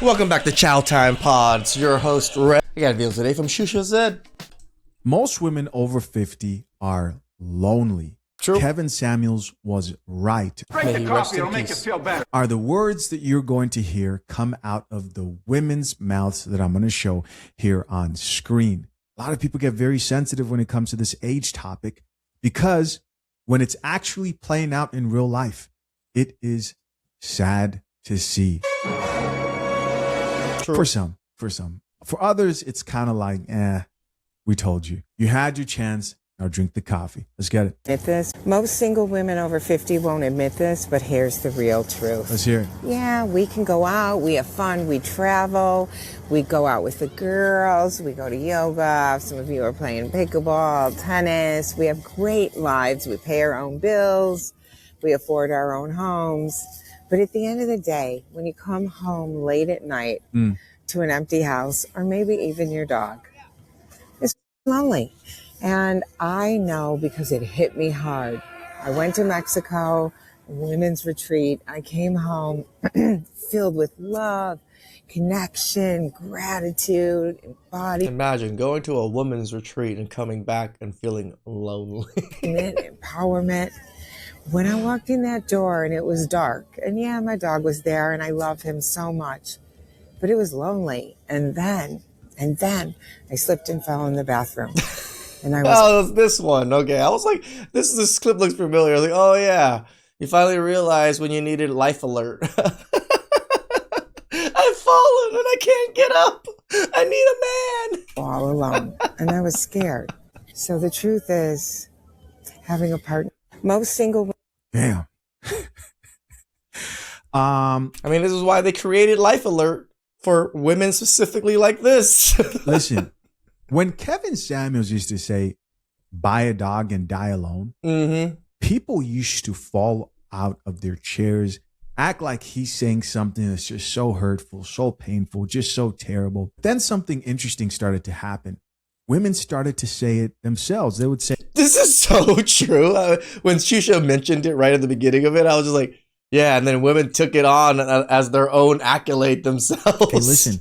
Welcome back to Chow Time Pods. Your host, Red. I got videos today from Shusha Zed. Most women over 50 are lonely. True. Kevin Samuels was right. Drink the coffee, it'll make you feel better. Are the words that you're going to hear come out of the women's mouths that I'm going to show here on screen. A lot of people get very sensitive when it comes to this age topic because when it's actually playing out in real life, it is sad to see. True. For some. For others, it's kind of like, we told you. You had your chance. Now drink the coffee. Let's get it. Admit this. Most single women over 50 won't admit this, but here's the real truth. Let's hear it. Yeah, we can go out, we have fun, we travel, we go out with the girls, we go to yoga, some of you are playing pickleball, tennis, we have great lives, we pay our own bills, we afford our own homes. But at the end of the day, when you come home late at night to an empty house, or maybe even your dog, it's lonely. And I know because it hit me hard. I went to Mexico, a women's retreat. I came home filled with love, connection, gratitude, embodiment. Imagine going to a women's retreat and coming back and feeling lonely. Empowerment. When I walked in that door and it was dark, and yeah, my dog was there and I love him so much, but it was lonely. And then I slipped and fell in the bathroom. And I was, oh, this one. Okay. I was like, this clip looks familiar. I was like, oh yeah. You finally realized when you needed life alert. I've fallen and I can't get up. I need a man. all alone, and I was scared. So the truth is, having a partner, most single. Damn. I mean, this is why they created life alert for women specifically like this. Listen, when Kevin Samuels used to say, buy a dog and die alone, people used to fall out of their chairs, act like he's saying something that's just so hurtful, so painful, just so terrible. Then something interesting started to happen. Women started to say it themselves. They would say, This is so true. When Shusha mentioned it right at the beginning of it, I was just like, yeah. And then women took it on as their own accolade themselves. hey, listen,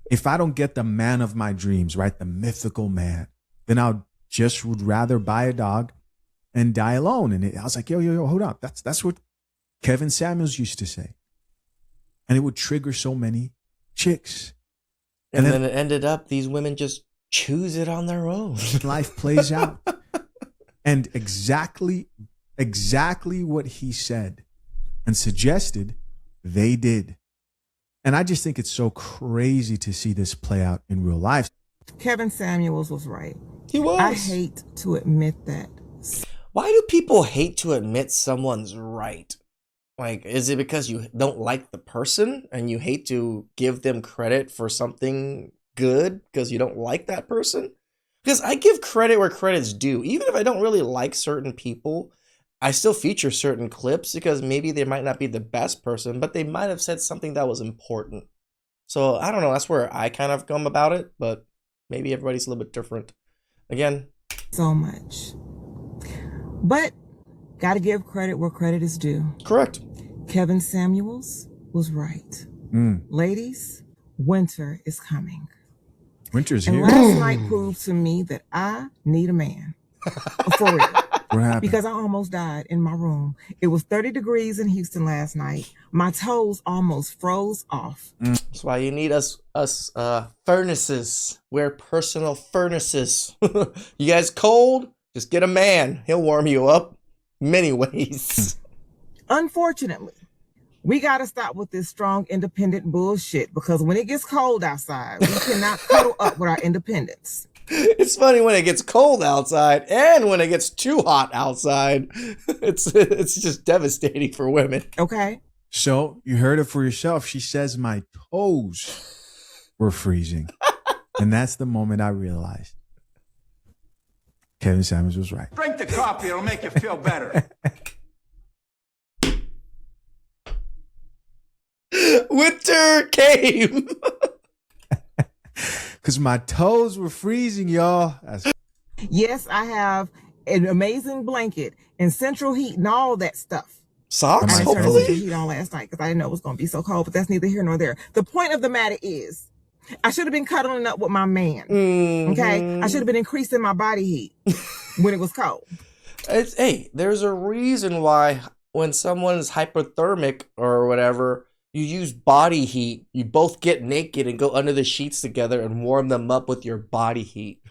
if I don't get the man of my dreams, right, the mythical man, then I'll just would rather buy a dog and die alone. And I was like, yo, hold up. That's what Kevin Samuels used to say. And it would trigger so many chicks. And then it ended up, these women just choose it on their own. Life plays out. And exactly what he said and suggested, they did. And I just think it's so crazy to see this play out in real life. Kevin Samuels was right. He was. I hate to admit that. Why do people hate to admit someone's right? Like, is it because you don't like the person and you hate to give them credit for something good because you don't like that person? Because I give credit where credit's due. Even if I don't really like certain people, I still feature certain clips because maybe they might not be the best person, but they might have said something that was important. So I don't know. That's where I kind of come about it, but maybe everybody's a little bit different. Again, So much. But got to give credit where credit is due. correct. Kevin Samuels was right. Ladies, winter is coming. Winter's And here. last night proved to me that I need a man. For real. What happened? Because I almost died in my room. It was 30 degrees in Houston last night. My toes almost froze off. That's why you need us furnaces. We're personal furnaces. You guys cold? Just get a man. He'll warm you up many ways. Unfortunately, we got to stop with this strong, independent bullshit because when it gets cold outside, we cannot cuddle up with our independence. It's funny when it gets cold outside and when it gets too hot outside. It's just devastating for women. Okay? So you heard it for yourself. She says my toes were freezing. And that's the moment I realized Kevin Samuels was right. Drink the coffee, it'll make you feel better. Winter came. Because my toes were freezing, y'all. Yes, I have an amazing blanket and central heat and all that stuff. Socks, I didn't turn the hopefully. heat on last night because I didn't know it was going to be so cold, but that's neither here nor there. The point of the matter is, I should have been cuddling up with my man. Okay? I should have been increasing my body heat when it was cold. Hey, there's a reason why when someone's hypothermic or whatever, you use body heat. You both get naked and go under the sheets together and warm them up with your body heat.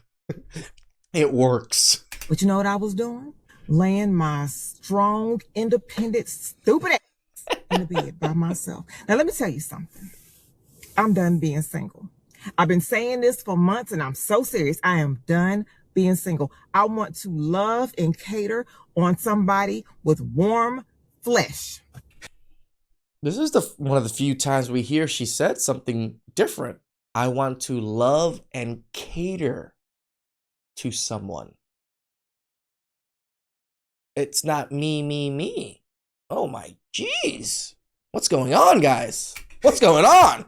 It works. But you know what I was doing? Laying my strong, independent, stupid ass in the bed by myself. Now, let me tell you something. I'm done being single. I've been saying this for months, and I'm so serious. I am done being single. I want to love and cater on somebody with warm flesh. This is one of the few times we hear she said something different. I want to love and cater to someone. It's not me, me, me. Oh my jeez. What's going on, guys? What's going on?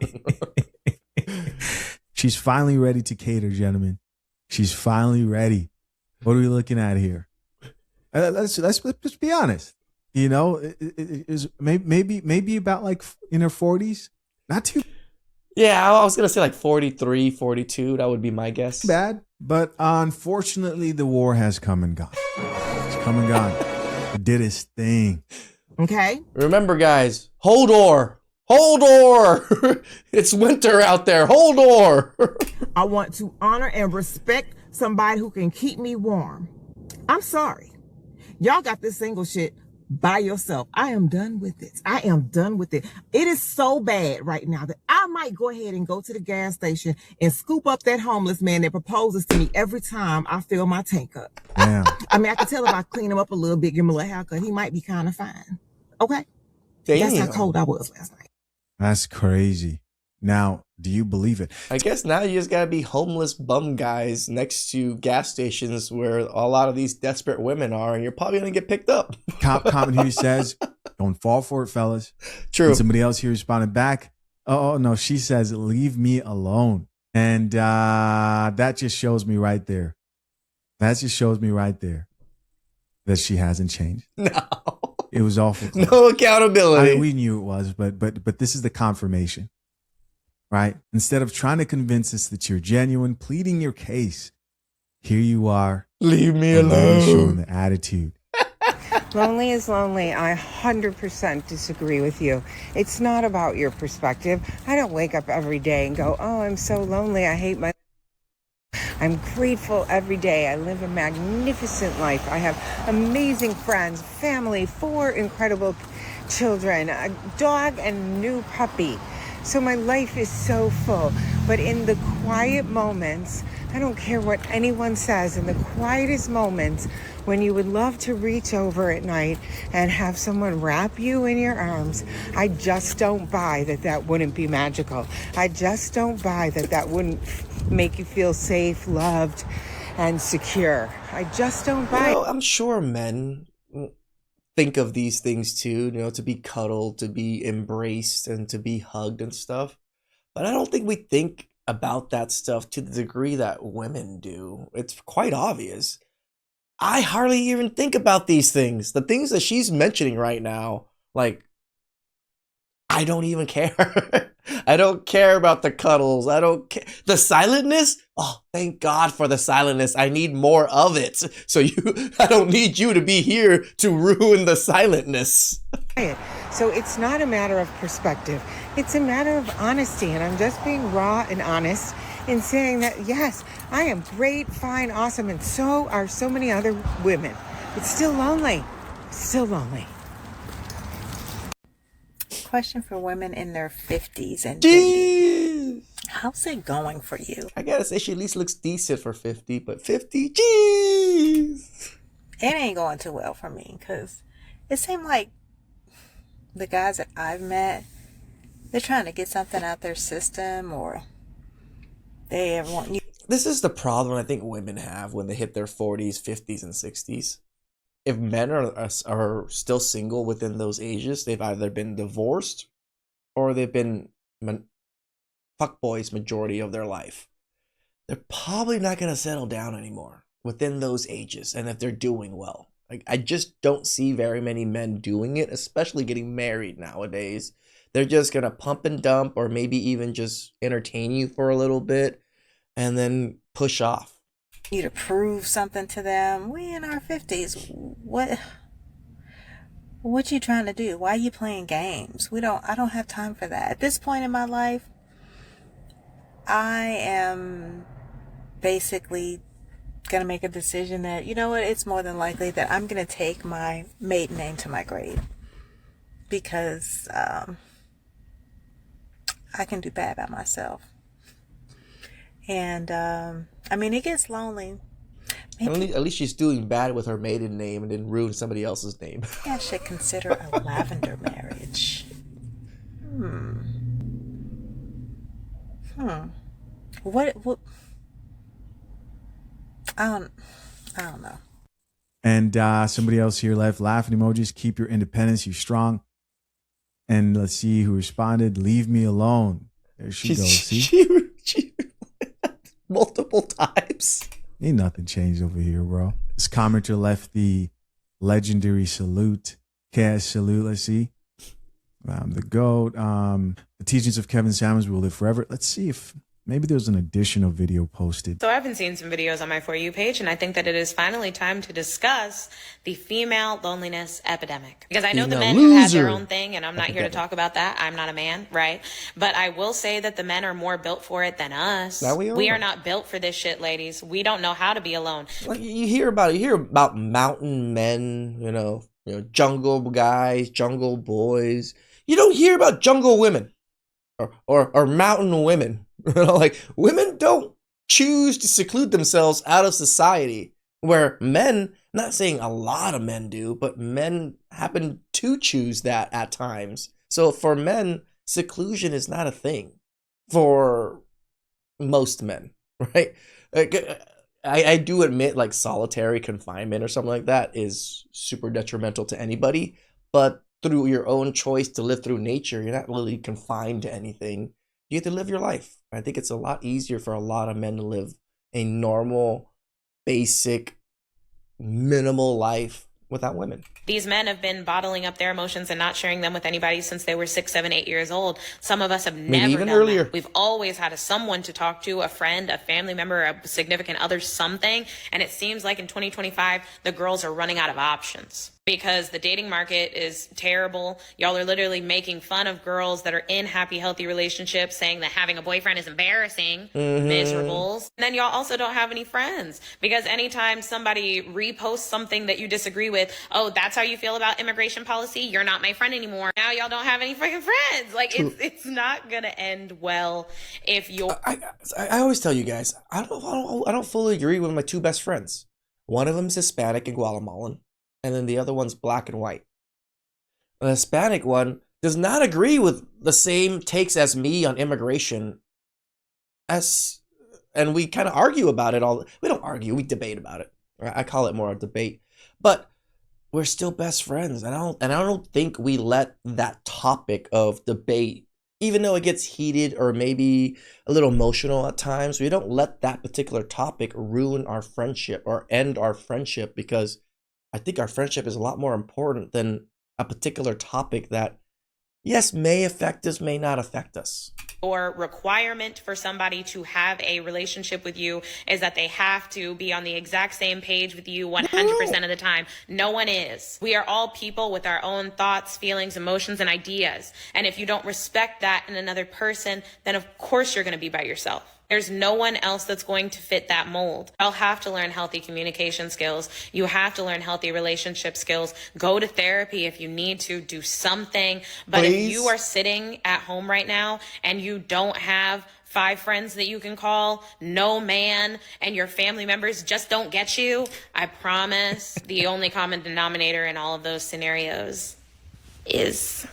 She's finally ready to cater, gentlemen. She's finally ready. What are we looking at here? Let's be honest. You know, it is maybe about like in her 40s. Not too Yeah, I was going to say like 43, 42. That would be my guess. bad. But unfortunately, the war has come and gone. It's come and gone. It did its thing. Okay? Remember, guys, hold door. Hold door. It's winter out there. Hold door. I want to honor and respect somebody who can keep me warm. I'm sorry. Y'all got this single shit by yourself. I am done with it. I am done with it. It is so bad right now that I might go ahead and go to the gas station and scoop up that homeless man that proposes to me every time I fill my tank up. Damn. I mean, I can tell if I clean him up a little bit, give him a little haircut, he might be kind of fine. Okay? That's how cold I was last night. That's crazy. Now, do you believe it? I guess now you just gotta be homeless bum guys next to gas stations where a lot of these desperate women are, and you're probably gonna get picked up. Comment here says, don't fall for it, fellas. True. And somebody else here responded back. Oh, no, she says, leave me alone. And that just shows me right there. That just shows me right there that she hasn't changed. No. It was awful. Close. No accountability. I mean, we knew it was, but this is the confirmation. Right? Instead of trying to convince us that you're genuine, pleading your case, here you are. Leave me alone. Showing alone. the attitude. Lonely is lonely. I 100% disagree with you. It's not about your perspective. I don't wake up every day and go, oh, I'm so lonely. I hate my... I'm grateful every day. I live a magnificent life. I have amazing friends, family, 4 incredible children, a dog, and a new puppy. So my life is so full. But in the quiet moments, I don't care what anyone says, in the quietest moments, when you would love to reach over at night and have someone wrap you in your arms, I just don't buy that that wouldn't be magical. I just don't buy that that wouldn't make you feel safe, loved, and secure. I just don't buy it. I'm sure men think of these things too, to be cuddled, to be embraced, and to be hugged and stuff. But I don't think we think about that stuff to the degree that women do. It's quite obvious. I hardly even think about these things. The things that she's mentioning right now, like, I don't even care. I don't care about the cuddles. I don't care. The silentness? Oh, thank God for the silentness. I need more of it. So I don't need you to be here to ruin the silentness. So it's not a matter of perspective. It's a matter of honesty. And I'm just being raw and honest in saying that, yes, I am great, fine, awesome. And so are so many other women. It's still lonely. Still lonely. Question for women in their 50s and Jeez. how's it going for you? I gotta say, she at least looks decent for 50, but 50, jeez. It ain't going too well for me because it seemed like the guys that I've met, they're trying to get something out their system or they ever want you. This is the problem I think women have when they hit their 40s, 50s, and 60s. If men are still single within those ages, they've either been divorced or they've been fuckboys majority of their life. They're probably not going to settle down anymore within those ages, and if they're doing well. Like, I just don't see very many men doing it, especially getting married nowadays. They're just gonna pump and dump, or maybe even just entertain you for a little bit and then push off. You to prove something to them. We in our 50s. What you trying to do? Why are you playing games? I don't have time for that. At this point in my life, I am basically gonna make a decision that, you know what, it's more than likely that I'm gonna take my maiden name to my grave, because I can do bad by myself. And I mean, it gets lonely. At least she's doing bad with her maiden name and didn't ruin somebody else's name. I should consider a lavender marriage. What I don't know. And somebody else here left laughing emojis. Keep your independence. You're strong. And let's see who responded. Leave me alone. There she goes. See? She multiple times. Ain't nothing changed over here, bro. This commenter left the legendary salute. Cash salute. Let's see. The GOAT. The teachings of Kevin Samuels will live forever. Let's see if maybe there's an additional video posted. So I've been seeing some videos on my For You page, and I think that it is finally time to discuss the female loneliness epidemic. Because I know the men who have their own thing, and I'm not here to talk about that. I'm not a man, right? But I will say that the men are more built for it than us. Now we are not built for this shit, ladies. We don't know how to be alone. Like, you hear about mountain men, you know, jungle guys, jungle boys. You don't hear about jungle women or mountain women. Like, women don't choose to seclude themselves out of society, where men, not saying a lot of men do, but men happen to choose that at times. So for men, seclusion is not a thing for most men, right? Like, I do admit, like, solitary confinement or something like that is super detrimental to anybody, but through your own choice to live through nature, you're not really confined to anything. You have to live your life. I think it's a lot easier for a lot of men to live a normal, basic, minimal life without women. These men have been bottling up their emotions and not sharing them with anybody since they were 6, 7, 8 years old. Some of us have never even done earlier. that. We've always had someone to talk to, a friend, a family member, a significant other, something. And it seems like in 2025, the girls are running out of options because the dating market is terrible. Y'all are literally making fun of girls that are in happy, healthy relationships, saying that having a boyfriend is embarrassing, miserables. And then y'all also don't have any friends, because anytime somebody reposts something that you disagree with, oh, that's how you feel about immigration policy, you're not my friend anymore. Now y'all don't have any freaking friends. Like, it's not gonna end well if you're... I always tell you guys, I don't fully agree with my two best friends. One of them's Hispanic and Guatemalan, and then the other one's black and white. The Hispanic one does not agree with the same takes as me on immigration, and we kind of argue about it all. We don't argue, we debate about it. I call it more a debate, but we're still best friends. And I don't think we let that topic of debate, even though it gets heated or maybe a little emotional at times, we don't let that particular topic ruin our friendship or end our friendship, because I think our friendship is a lot more important than a particular topic that, yes, may affect us, may not affect us. Or requirement for somebody to have a relationship with you is that they have to be on the exact same page with you 100% of the time. No one is. We are all people with our own thoughts, feelings, emotions, and ideas. And if you don't respect that in another person, then of course you're going to be by yourself. There's no one else that's going to fit that mold. I'll have to learn healthy communication skills. You have to learn healthy relationship skills. Go to therapy if you need to. Do something. But Please. If you are sitting at home right now and you don't have 5 friends that you can call, no man, and your family members just don't get you, I promise the only common denominator in all of those scenarios is...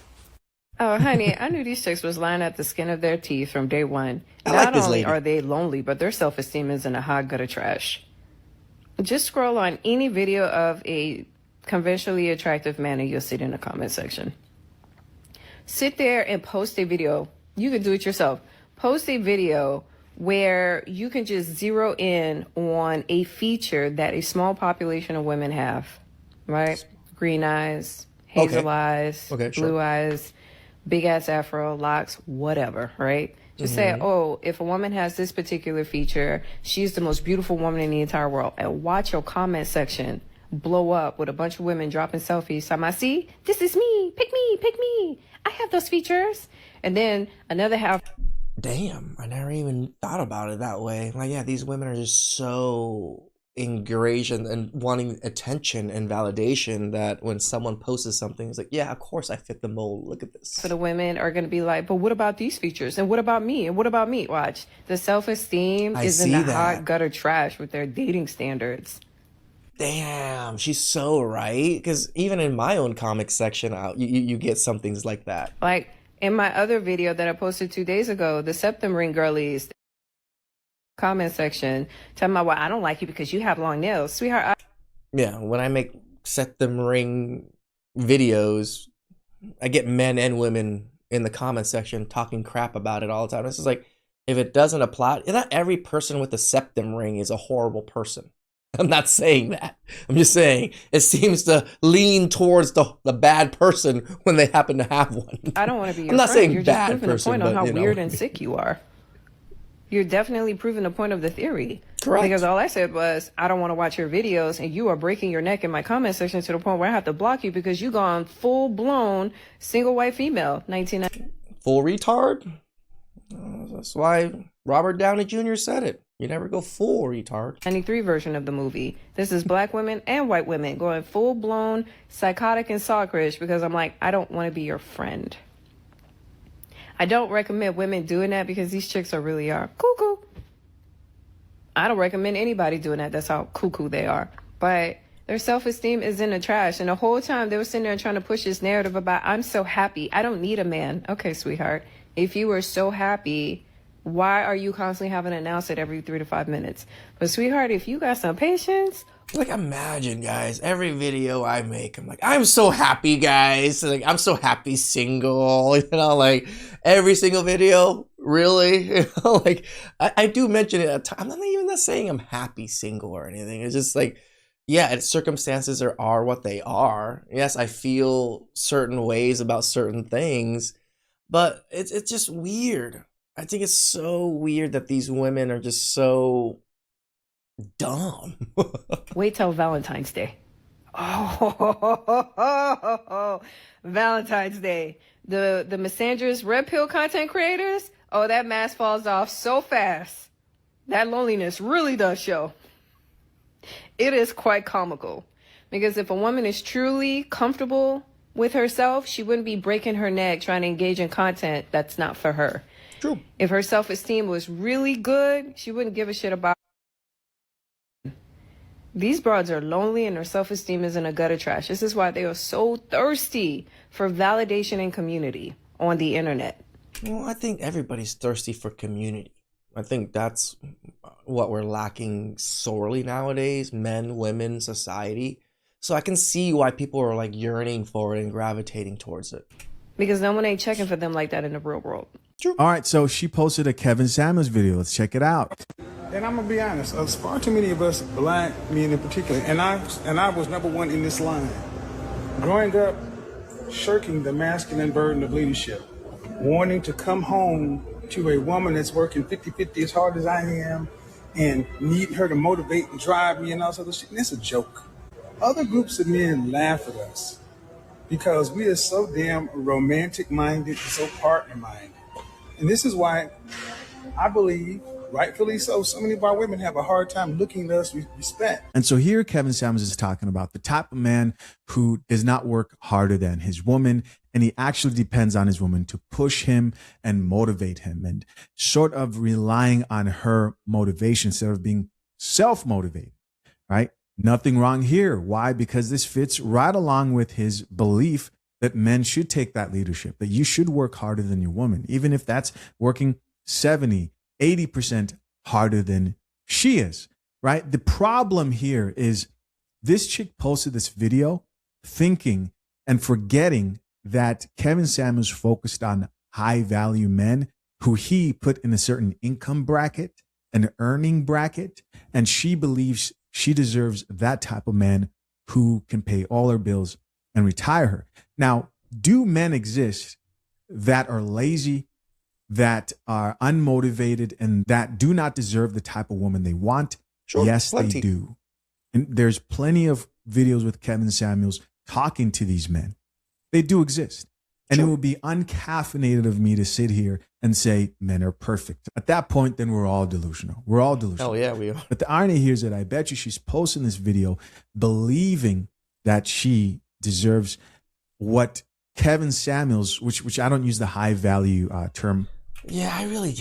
Oh, honey, I knew these chicks was lying at the skin of their teeth from day one. Not only are they lonely, but their self-esteem is in a hot gutter trash. Just scroll on any video of a conventionally attractive man and you'll see it in the comment section. Sit there and post a video. You can do it yourself. Post a video where you can just zero in on a feature that a small population of women have. right? Green eyes, hazel eyes, blue eyes, big ass afro, locks, whatever, right? Just say, oh, if a woman has this particular feature, she's the most beautiful woman in the entire world. And watch your comment section blow up with a bunch of women dropping selfies. So I see, this is me, pick me, pick me. I have those features. And then another half. Damn, I never even thought about it that way. Like, yeah, these women are just so engaged and wanting attention and validation that when someone posts something, it's like, yeah, of course I fit the mold. Look at this. For the women are going to be like, but what about these features? And what about me? And what about me? Watch. The self-esteem is in the hot gutter trash with their dating standards. Damn, she's so right. Because even in my own comic section, you get some things like that. Like in my other video that I posted 2 days ago, the septum ring girlies comment section talking about, well, I don't like you because you have long nails, sweetheart. Yeah, when I make septum ring videos, I get men and women in the comment section talking crap about it all the time. It's just like, if it doesn't apply, not every person with a septum ring is a horrible person. I'm not saying that. I'm just saying it seems to lean towards the bad person when they happen to have one. I don't want to be your I'm not friend. saying You're bad just proving person, the point on how but, weird and sick you are. You're definitely proving the point of the theory. Correct. Because all I said was, I don't want to watch your videos, and you are breaking your neck in my comment section to the point where I have to block you because you gone full-blown single white female. 1990. Full retard? That's why Robert Downey Jr. said it. You never go full retard. 93 version of the movie. This is black women and white women going full-blown psychotic and Sawcrish because I'm like, I don't want to be your friend. I don't recommend women doing that because these chicks are really cuckoo. I don't recommend anybody doing that. That's how cuckoo they are. But their self-esteem is in the trash. And the whole time they were sitting there trying to push this narrative about, I'm so happy. I don't need a man. Okay, sweetheart. If you were so happy, why are you constantly having to announce it every 3 to 5 minutes? But sweetheart, if you got some patience. Like, imagine, guys, every video I make, I'm like, I'm so happy, guys. Like, I'm so happy single, you know, like every single video, really, you know, like I do mention it at times. I'm not even saying I'm happy single or anything. It's just like, yeah, circumstances are what they are. Yes, I feel certain ways about certain things, but it's just weird. I think it's so weird that these women are just so dumb. Wait till Valentine's Day. Oh, Valentine's Day. The misandrous red pill content creators, oh, that mask falls off so fast. That loneliness really does show. It is quite comical. Because if a woman is truly comfortable with herself, she wouldn't be breaking her neck trying to engage in content that's not for her. True. If her self-esteem was really good, she wouldn't give a shit about. These broads are lonely and their self-esteem is in a gutter trash. This is why they are so thirsty for validation and community on the internet. Well, I think everybody's thirsty for community. I think that's what we're lacking sorely nowadays, men, women, society. So I can see why people are like yearning for it and gravitating towards it. Because no one ain't checking for them like that in the real world. True. All right, so she posted a Kevin Samuels video. Let's check it out. And I'm gonna be honest, far too many of us, black men in particular, and I was number one in this line. Growing up, shirking the masculine burden of leadership, wanting to come home to a woman that's working 50-50 as hard as I am, and needing her to motivate and drive me and all this other shit. And it's a joke. Other groups of men laugh at us because we are so damn romantic-minded and so partner-minded. And this is why I believe, rightfully so many of our women have a hard time looking at us with respect. And so here Kevin Samuels is talking about the type of man who does not work harder than his woman, and he actually depends on his woman to push him and motivate him, and sort of relying on her motivation instead of being self-motivated, right? Nothing wrong here. Why? Because this fits right along with his belief that men should take that leadership, that you should work harder than your woman, even if that's working 70, 80% harder than she is, right? The problem here is this chick posted this video thinking and forgetting that Kevin Samuels focused on high value men who he put in a certain income bracket, an earning bracket, and she believes she deserves that type of man who can pay all her bills and retire her. Now, do men exist that are lazy, that are unmotivated, and that do not deserve the type of woman they want? Sure, yes, plenty. they do. And there's plenty of videos with Kevin Samuels talking to these men. They do exist. And Sure. it would be uncaffeinated of me to sit here and say men are perfect. At that point, then we're all delusional. We're all delusional. Oh yeah, we are. But the irony here is that I bet you she's posting this video believing that she deserves what Kevin Samuels, which I don't use the high value term. Yeah, I really,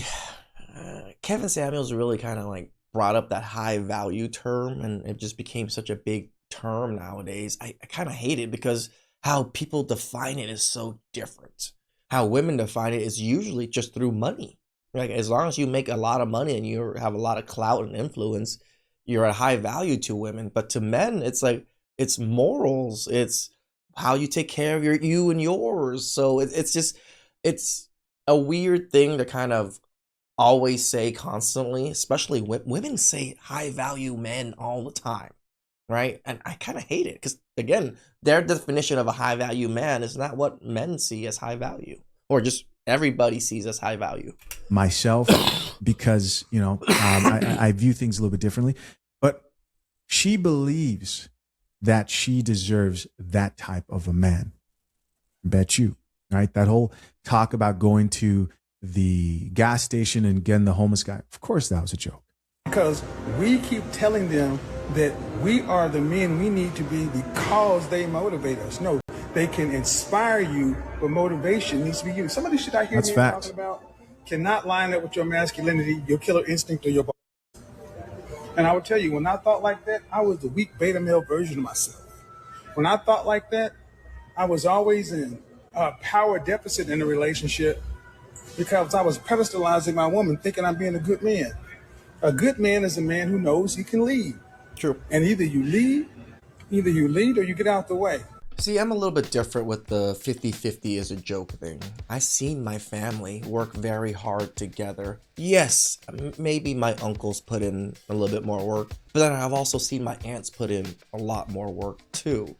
Kevin Samuels really kind of like brought up that high value term, and it just became such a big term nowadays. I kind of hate it because how people define it is so different. How women define it is usually just through money. Like as long as you make a lot of money and you have a lot of clout and influence, you're a high value to women. But to men, it's like it's morals, it's how you take care of you and yours. So it's a weird thing to kind of always say constantly, especially women say high value men all the time, right? And I kind of hate it because again, their definition of a high value man is not what men see as high value, or just everybody sees as high value. Myself, because I view things a little bit differently, but she believes that she deserves that type of a man. Bet you, right? That whole talk about going to the gas station and getting the homeless guy. Of course, that was a joke. Because we keep telling them that we are the men we need to be because they motivate us. No, they can inspire you, but motivation needs to be you. Some of the shit I hear men talking about cannot line up with your masculinity, your killer instinct, or your boss. And I will tell you, when I thought like that, I was the weak beta male version of myself. When I thought like that, I was always in a power deficit in a relationship because I was pedestalizing my woman, thinking I'm being a good man. A good man is a man who knows he can lead. True. And either you lead or you get out the way. See, I'm a little bit different with the 50-50 as a joke thing. I've seen my family work very hard together. Yes, maybe my uncles put in a little bit more work, but then I've also seen my aunts put in a lot more work too.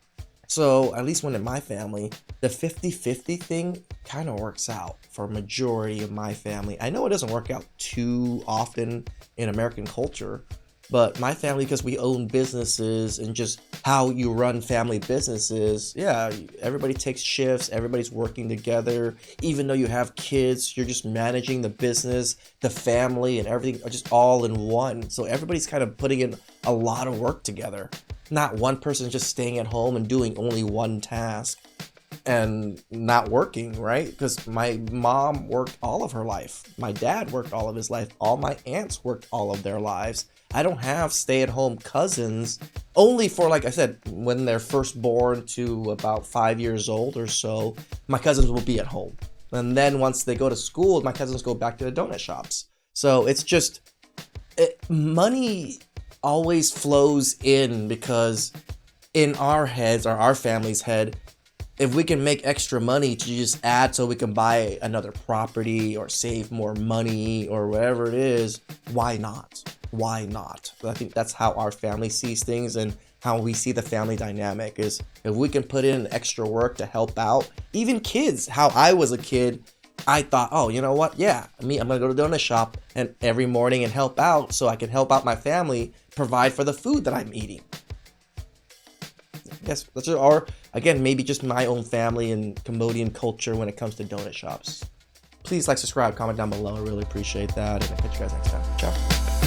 So at least when in my family, the 50-50 thing kind of works out for a majority of my family. I know it doesn't work out too often in American culture, but my family, because we own businesses and just how you run family businesses, yeah, everybody takes shifts, everybody's working together. Even though you have kids, you're just managing the business, the family, and everything just all in one. So everybody's kind of putting in a lot of work together. Not one person just staying at home and doing only one task and not working, right? Because my mom worked all of her life. My dad worked all of his life. All my aunts worked all of their lives. I don't have stay-at-home cousins, only for, like I said, when they're first born to about 5 years old or so, my cousins will be at home. And then once they go to school, my cousins go back to the donut shops. So it's just, money always flows in because in our heads, or our family's head, if we can make extra money to just add so we can buy another property or save more money or whatever it is, why not? Why not? I think that's how our family sees things and how we see the family dynamic is if we can put in extra work to help out, even kids, how I was a kid, I thought, oh, you know what? Yeah, I'm going to go to the donut shop and every morning and help out so I can help out my family, provide for the food that I'm eating. Yes, that's just, or again, maybe just my own family and Cambodian culture when it comes to donut shops. Please like, subscribe, comment down below. I really appreciate that. And I'll catch you guys next time. Ciao.